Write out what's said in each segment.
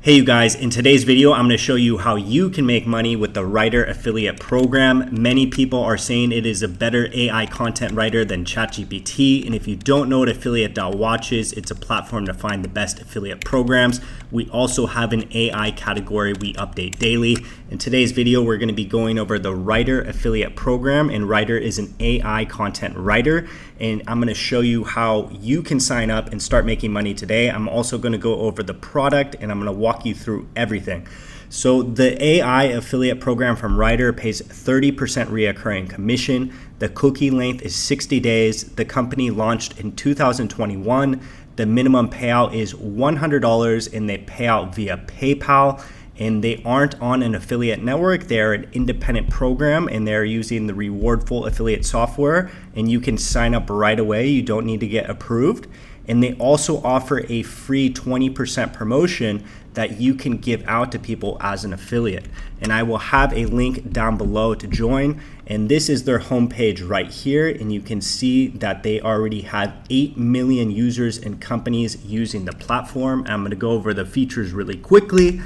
Hey you guys, in today's video, I'm going to show you how you can make money with the Rytr affiliate program. Many people are saying it is a better AI content writer than Chatgpt. And if you don't know what affiliate.watch is, it's a platform to find the best affiliate programs. We also have an AI category we update daily. In today's video, we're going to be going over the Rytr affiliate program, and Rytr is an AI content writer. And I'm going to show you how you can sign up and start making money today. I'm also going to go over the product, and I'm going to walk you through everything. So the AI affiliate program from Rytr pays 30% reoccurring commission. The cookie length is 60 days. The company launched in 2021. The minimum payout is $100, and they pay out via PayPal. And they aren't on an affiliate network. They're an independent program, and they're using the Rewardful affiliate software, and you can sign up right away. You don't need to get approved. And they also offer a free 20% promotion that you can give out to people as an affiliate. And I will have a link down below to join. And this is their homepage right here. And you can see that they already have 8 million users and companies using the platform. I'm gonna go over the features really quickly.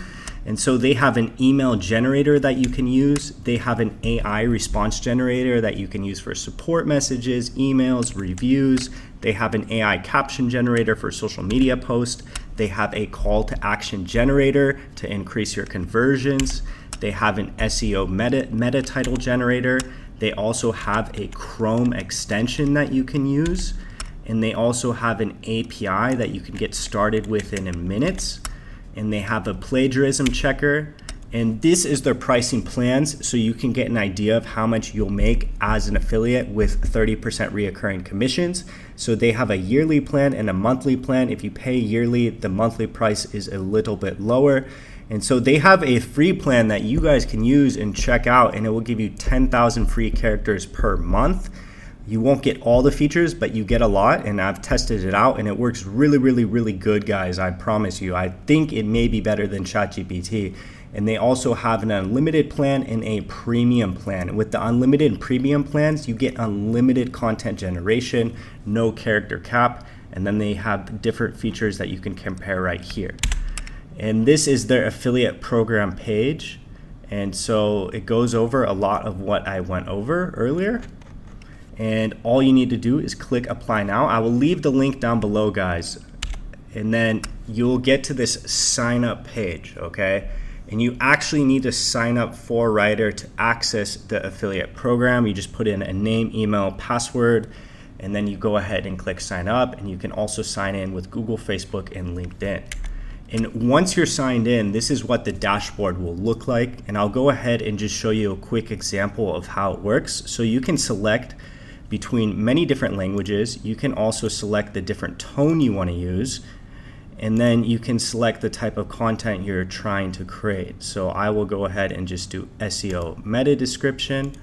And so they have an email generator that you can use. They have an AI response generator that you can use for support messages, emails, reviews. They have an AI caption generator for social media posts. They have a call to action generator to increase your conversions. They have an SEO meta title generator. They also have a Chrome extension that you can use. And they also have an API that you can get started with in minutes. And they have a plagiarism checker. And this is their pricing plans, so you can get an idea of how much you'll make as an affiliate with 30% reoccurring commissions. So they have a yearly plan and a monthly plan. If you pay yearly, the monthly price is a little bit lower. And so they have a free plan that you guys can use and check out, and it will give you 10,000 free characters per month. You won't get all the features, but you get a lot, and I've tested it out, and it works really good, guys. I promise you. I think it may be better than ChatGPT. And they also have an unlimited plan and a premium plan. With the unlimited and premium plans, you get unlimited content generation, no character cap, and then they have different features that you can compare right here. And this is their affiliate program page. And so it goes over a lot of what I went over earlier. And all you need to do is click apply now. I will leave the link down below, guys. And then you'll get to this sign up page, okay? And you actually need to sign up for Rytr to access the affiliate program. You just put in a name, email, password, and then you go ahead and click sign up. And you can also sign in with Google, Facebook, and LinkedIn. And once you're signed in, this is what the dashboard will look like. And I'll go ahead and just show you a quick example of how it works. So you can select between many different languages. You can also select the different tone you want to use. And then you can select the type of content you're trying to create. So I will go ahead and just do SEO meta description.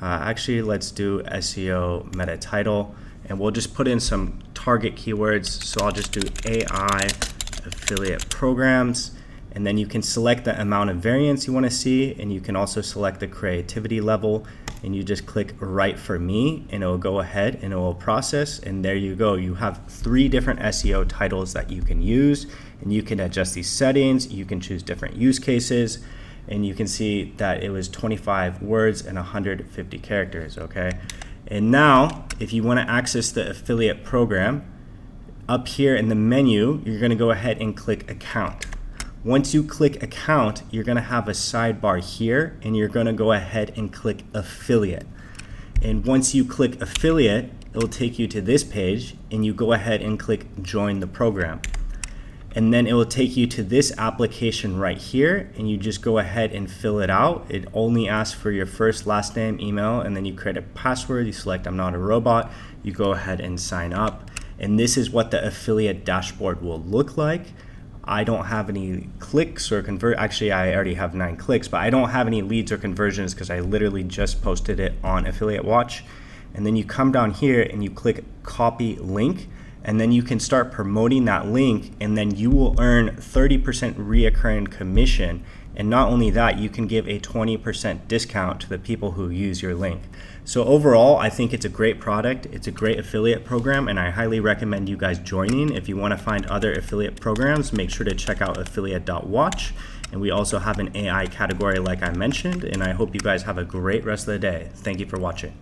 Actually, let's do SEO meta title. And we'll just put in some target keywords. So I'll just do AI affiliate programs. And then you can select the amount of variance you want to see. And you can also select the creativity level. And you just click write for me, and it will go ahead and it will process. And there you go. You have 3 different SEO titles that you can use, and you can adjust these settings. You can choose different use cases, and you can see that it was 25 words and 150 characters. Okay. And now if you want to access the affiliate program, up here in the menu, you're going to go ahead and click account. Once you click account, you're going to have a sidebar here, and you're going to go ahead and click affiliate. And once you click affiliate, it'll take you to this page, and you go ahead and click join the program. And then it will take you to this application right here, and you just go ahead and fill it out. It only asks for your first, last name, email, and then you create a password. You select I'm not a robot. You go ahead and sign up. And this is what the affiliate dashboard will look like. I don't have any clicks or actually I already have 9 clicks, but I don't have any leads or conversions because I literally just posted it on Affiliate Watch. And then you come down here and you click copy link, and then you can start promoting that link, and then you will earn 30% reoccurring commission. And not only that, you can give a 20% discount to the people who use your link. So overall, I think it's a great product. It's a great affiliate program, and I highly recommend you guys joining. If you want to find other affiliate programs, make sure to check out affiliate.watch. And we also have an AI category like I mentioned, and I hope you guys have a great rest of the day. Thank you for watching.